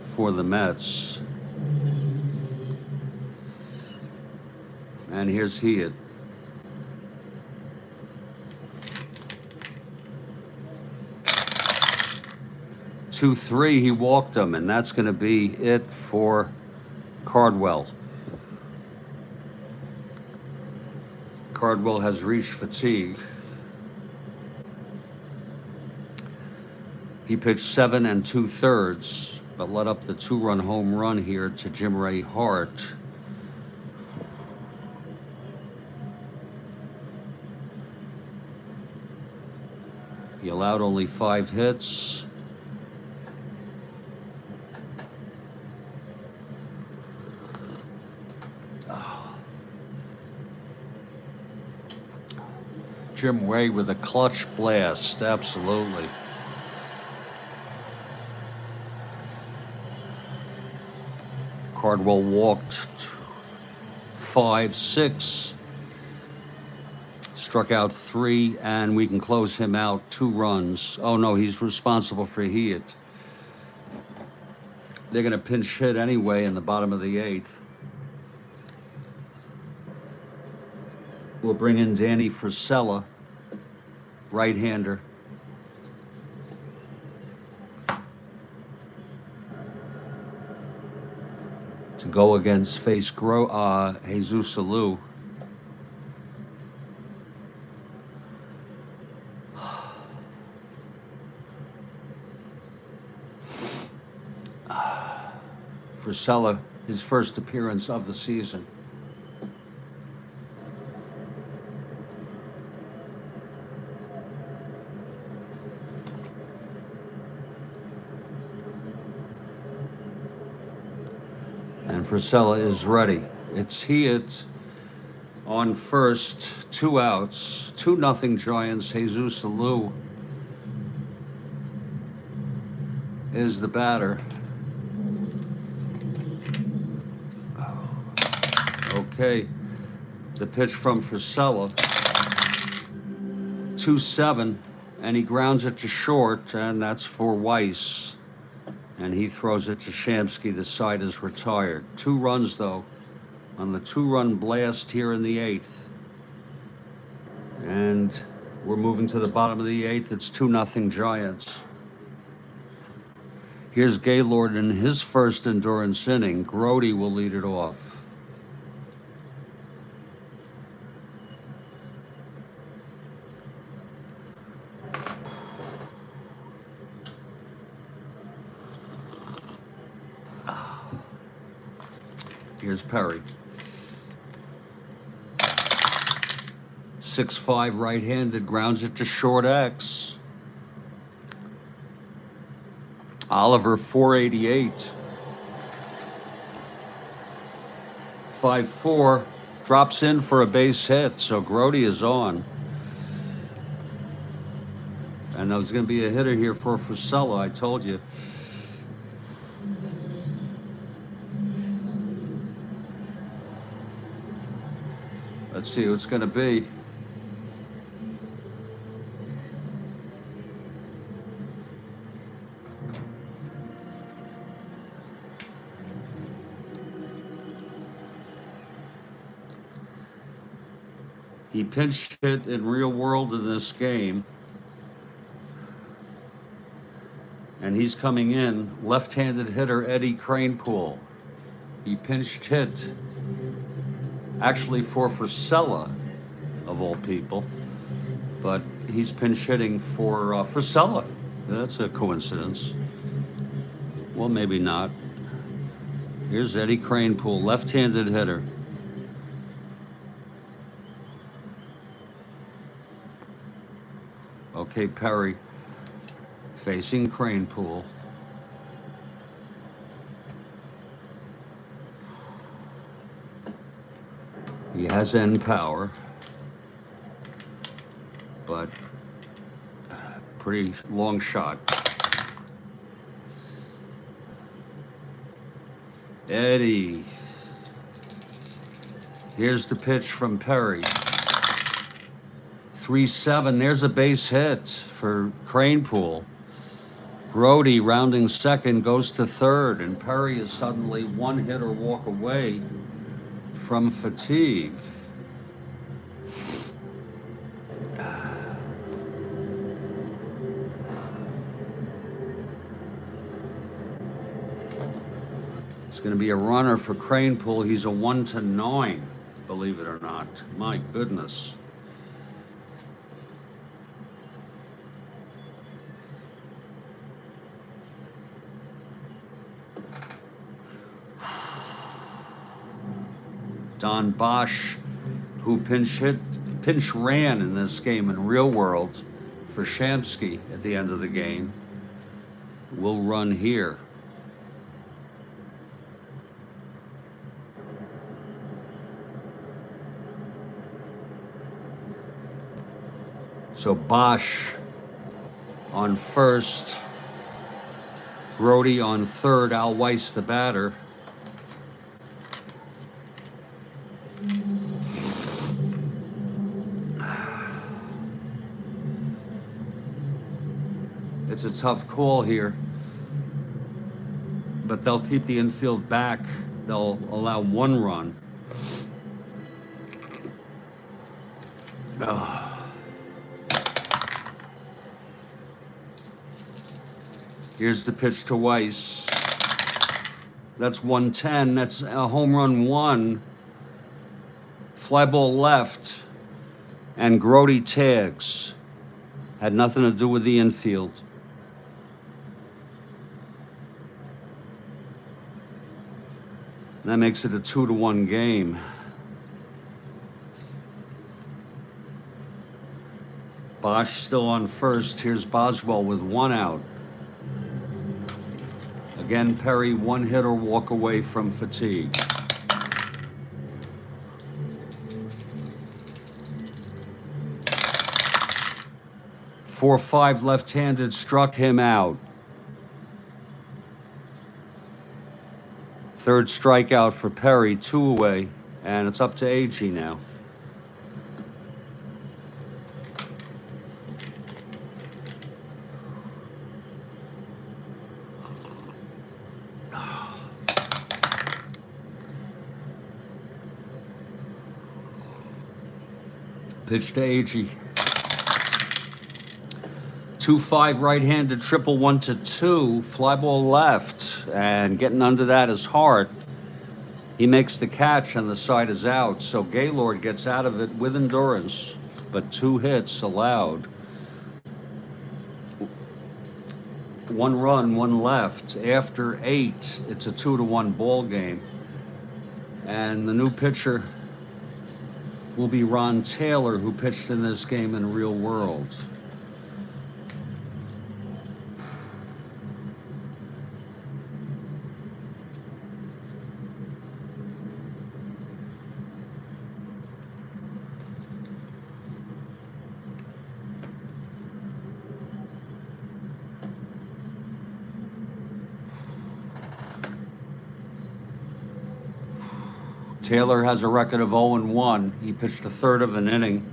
for the Mets. And here's Heath. Two, three, he walked him, and that's going to be it for Cardwell. Cardwell has reached fatigue. He pitched 7 2/3, but let up the 2-run home run here to Jim Ray Hart. He allowed only 5 hits. Jim Ray with a clutch blast, absolutely. Cardwell walked 5, 6. Struck out 3, and we can close him out 2 runs. Oh no, he's responsible for Heath. They're going to pinch hit anyway in the bottom of the 8th. We'll bring in Danny Frisella, right-hander. To go against Jesus Alou. Frisella, his first appearance of the season. And Frisella is ready. It's Heath on first, 2 outs, 2-0 Giants. Jesus Alou is the batter. Okay, the pitch from Frisella, 2-7, and he grounds it to short, and that's for Weiss. And he throws it to Shamsky. The side is retired. 2 runs, though, on the 2-run blast here in the 8th. And we're moving to the bottom of the 8th. It's 2-0 Giants. Here's Gaylord in his first endurance inning. Grody will lead it off. Here's Perry. 6'5", right-handed, grounds it to short X. Oliver, 488. 5'4", drops in for a base hit, so Grote is on. And there's going to be a hitter here for Frisella, I told you. Let's see who it's going to be. He pinch hit in real world in this game. And he's coming in, left-handed hitter Eddie Kranepool. He pinched hit, actually for Frisella, of all people, but he's pinch hitting for Frisella. That's a coincidence. Well, maybe not. Here's Eddie Kranepool, left-handed hitter. Okay, Perry facing Kranepool. He has end power, but pretty long shot. Eddie. Here's the pitch from Perry. 3-7, there's a base hit for Kranepool. Grote, rounding second, goes to third, and Perry is suddenly one hit or walk away from fatigue. It's going to be a runner for Kranepool. He's a 1-9, believe it or not. My goodness. Don Bosch, who pinch ran in this game in real world for Shamsky at the end of the game, will run here. So Bosch on first, Grote on third, Al Weiss the batter. It's a tough call here, but they'll keep the infield back. They'll allow one run. Here's the pitch to Weiss. That's 110. That's a home run one. Fly ball left, and Grote tags. Had nothing to do with the infield. That makes it a 2-1 game. Bosch still on first. Here's Boswell with one out. Again, Perry, one hit or walk away from fatigue. Four-five left-handed struck him out. Third strikeout for Perry, 2 away, and it's up to Agee now. Pitch to Agee. 2-5 right-handed triple 1-2, fly ball left, and getting under that is Hart. He makes the catch and the side is out, so Gaylord gets out of it with endurance, but 2 hits allowed. 1 run, 1 left. After 8, it's a 2-1 ball game. And the new pitcher will be Ron Taylor, who pitched in this game in real world. Taylor has a record of 0-1. He pitched a third of an inning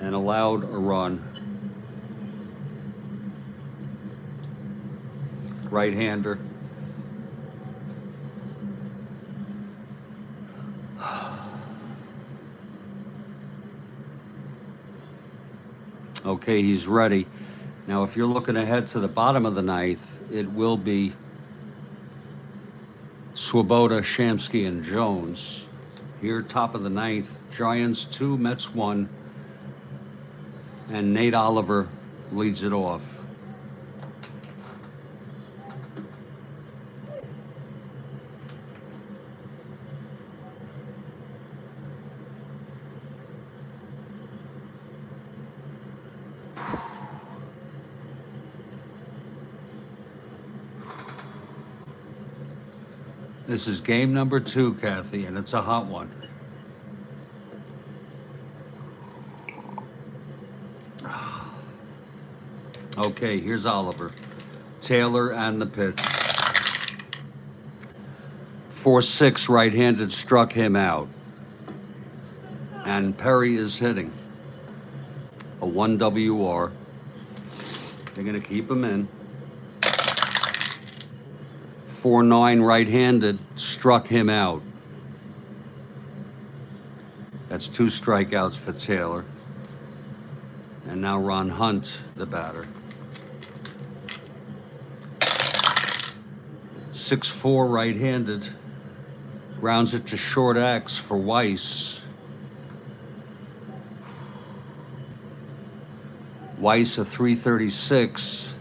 and allowed a run. Right-hander. Okay, he's ready. Now, if you're looking ahead to the bottom of the ninth, it will be Swoboda, Shamsky, and Jones. Here, top of the ninth, Giants 2, Mets 1, and Nate Oliver leads it off. This is game number 2, Kathy, and it's a hot one. Okay, here's Oliver. Taylor and the pitch. 4-6 right-handed struck him out. And Perry is hitting. A 1 WR. They're going to keep him in. 4-9 right-handed struck him out. That's 2 strikeouts for Taylor. And now Ron Hunt, the batter. 6-4 right-handed. Grounds it to short X for Weiss. Weiss a 336.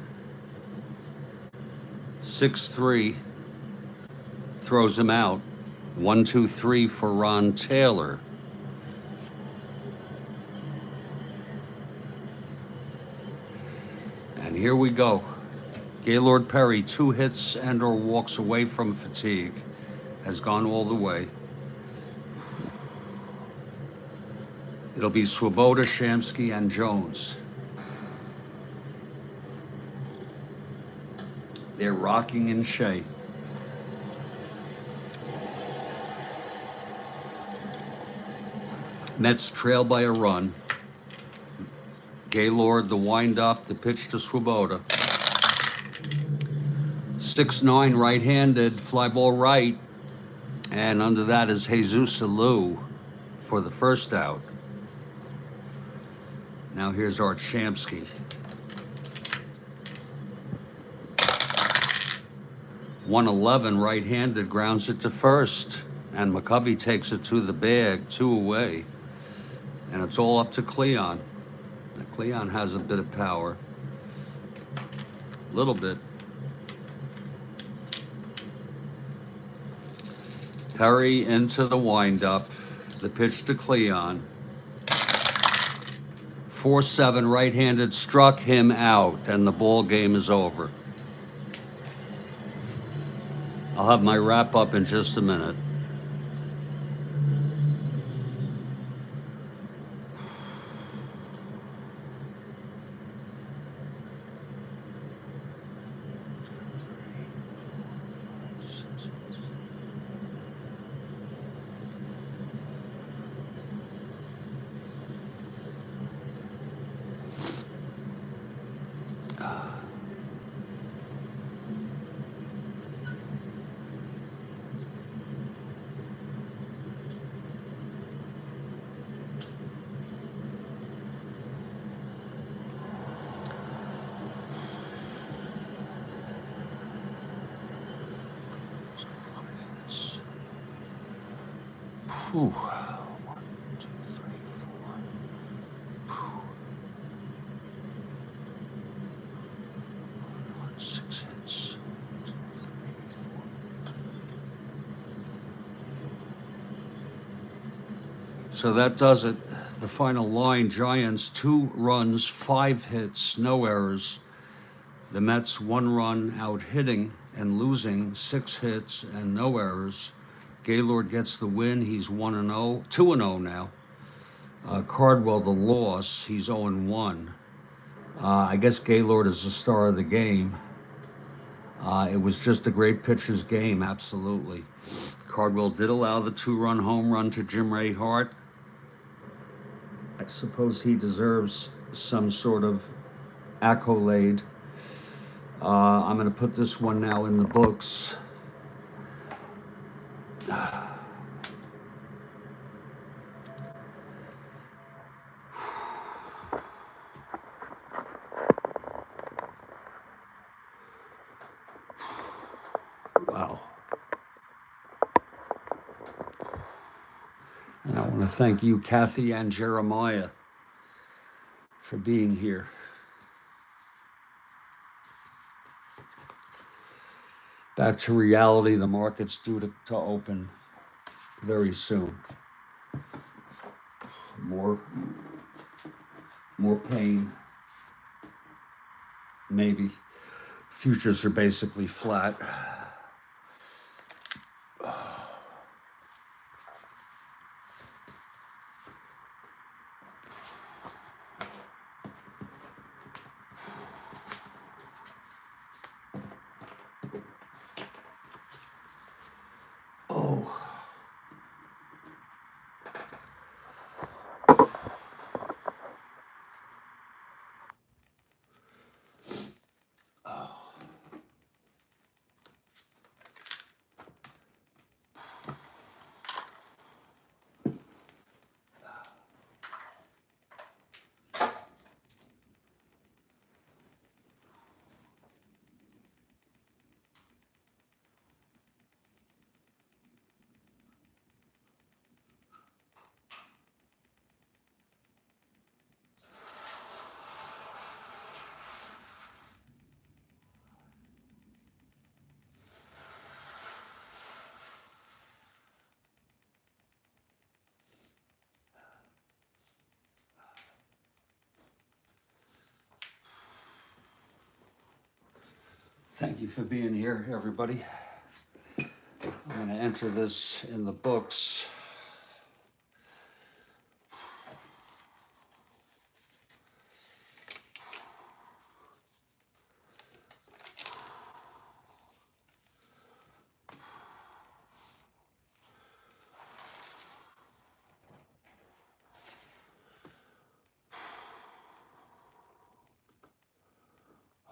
6-3. Throws him out. 1-2-3 for Ron Taylor. And here we go. Gaylord Perry, 2 hits and or walks away from fatigue, has gone all the way. It'll be Swoboda, Shamsky, and Jones. They're rocking in Shea. Mets trail by a run. Gaylord, the wind-up, the pitch to Swoboda. 6-9 right-handed, fly ball right. And under that is Jesus Alou for the first out. Now here's Art Shamsky. 111 right-handed grounds it to first. And McCovey takes it to the bag, 2 away. And it's all up to Cleon. Now, Cleon has a bit of power. A little bit. Perry into the windup. The pitch to Cleon. 4-7 right-handed struck him out, and the ball game is over. I'll have my wrap up in just a minute. Ooh. 1, 2, 3, 4. 6 hits. 1, 2, 3, 4. So that does it. The final line, Giants 2 runs, 5 hits, no errors. The Mets 1 run out hitting and losing, 6 hits and no errors. Gaylord gets the win. He's 1-0, 2-0 now. Cardwell the loss. He's 0-1. I guess Gaylord is the star of the game. It was just a great pitcher's game, absolutely. Cardwell did allow the 2-run home run to Jim Ray Hart. I suppose he deserves some sort of accolade. I'm going to put this one now in the books. Wow. And I want to thank you, Kathy and Jeremiah, for being here. Back to reality. The market's due to open very soon. More pain. Maybe. Futures are basically flat. Oh. Thank you for being here, everybody. I'm going to enter this in the books.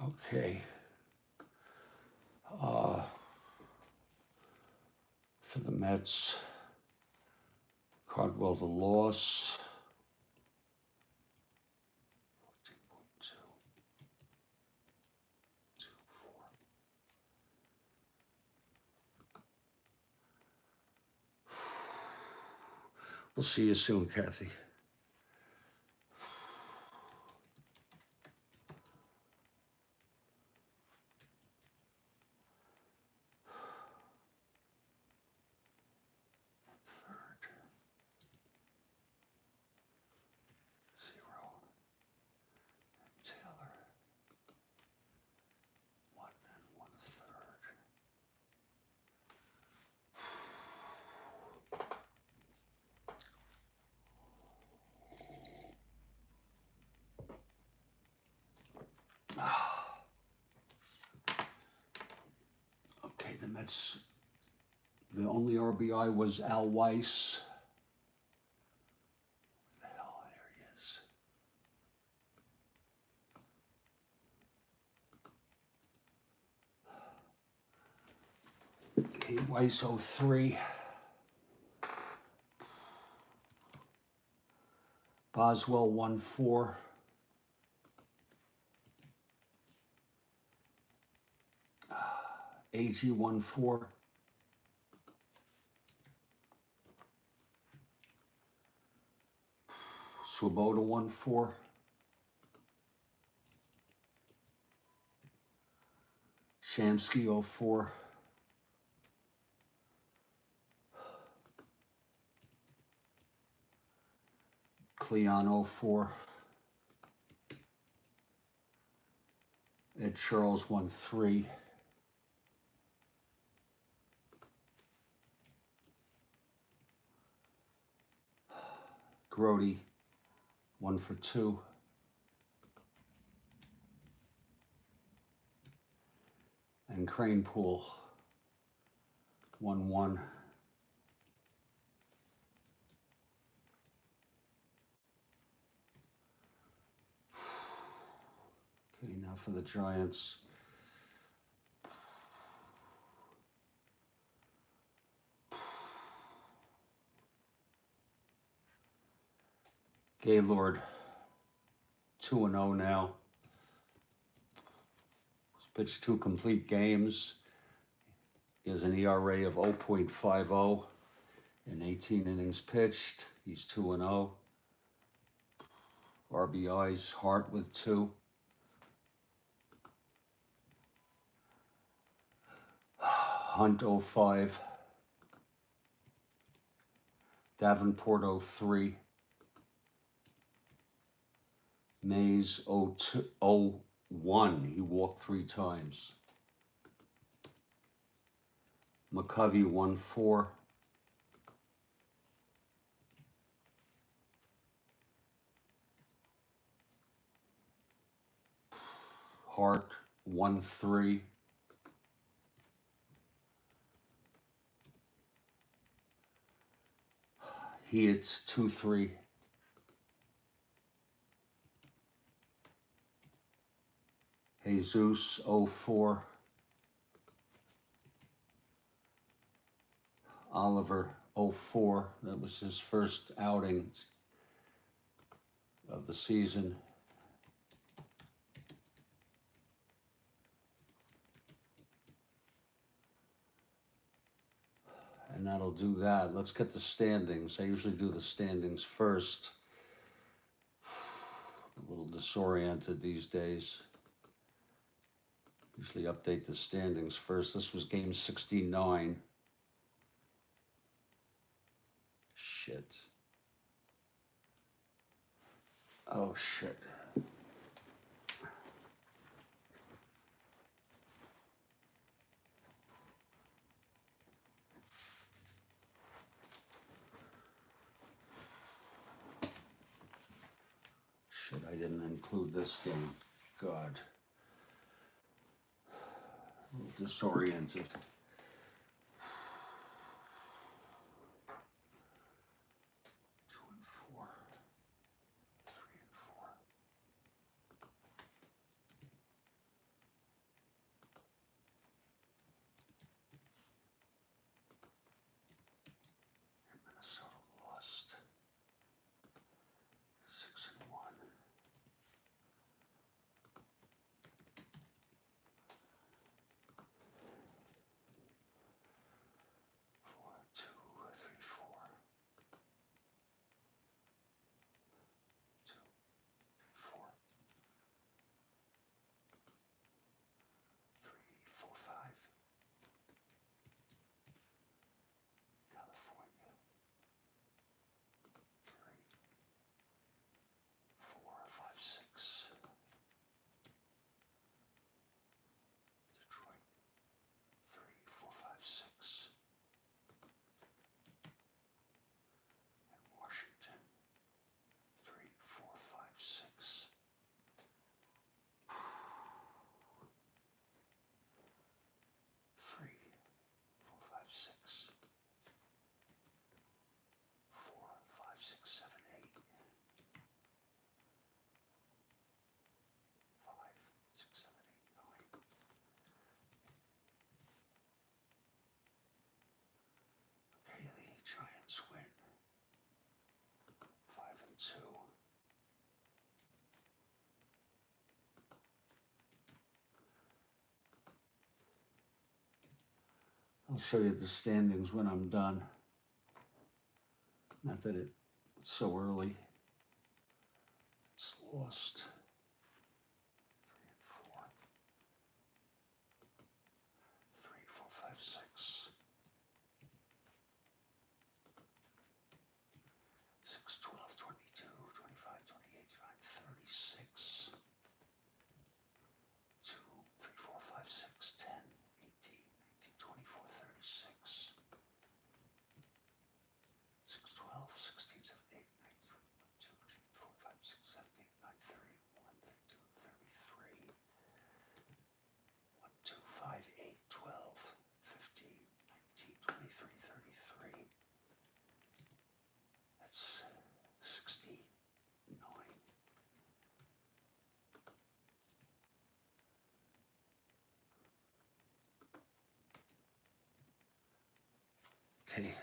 Okay. For the Mets, Cardwell the loss. 14.224. We'll see you soon, Kathy. Okay, the Mets, the only RBI was Al Weiss. Where the hell, there he is. Okay, Weiss 03. Boswell 1-4. AG 1-4. Swoboda 1-4. Shamsky 0-4. Cleon 04. Ed Charles 1-3. Grody 1-for-2. And Cranepool 1-1. Okay, now for the Giants. Gaylord 2-0 now. He's pitched 2 complete games. He has an ERA of 0.50 in 18 innings pitched. He's 2-0. RBIs, Hart with 2. Hunt 05. Davenport 03. Mays 01. He walked 3 times. McCovey 1-4. Hart 1-3. He hits 2-3. Jesus 04. Oliver 04. That was his first outing of the season. And that'll do that. Let's get the standings. I usually do the standings first. A little disoriented these days. Usually update the standings first. This was game 69. Shit. Oh, shit. Shit, I didn't include this game. God. A little disoriented. 2-4. 3-4. Minnesota lost. 6-1. 4-2-3-4. 2-4. 3-4-5. California. 3-4-5-6. Detroit. 3-4-5-6. And Washington. 3-4-5-6. 3-4-5-6. 4-5-6-7-8. 5-6-7-8-9. Okay, the Giants win. 5-2. I'll show you the standings when I'm done. Not that it's so early. It's lost. 3-4. 3-4-5-6. 6-12-22, 23. Okay.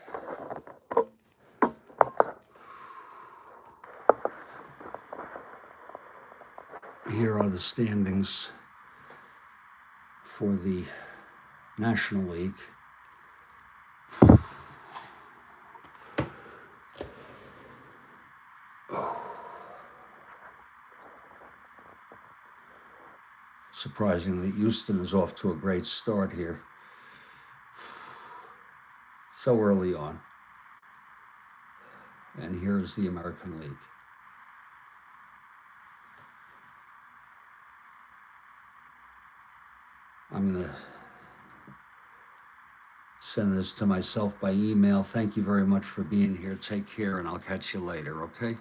Here are the standings for the National League. Surprisingly, Houston is off to a great start here. So early on. And here's the American League. I'm going to send this to myself by email. Thank you very much for being here. Take care, and I'll catch you later, okay?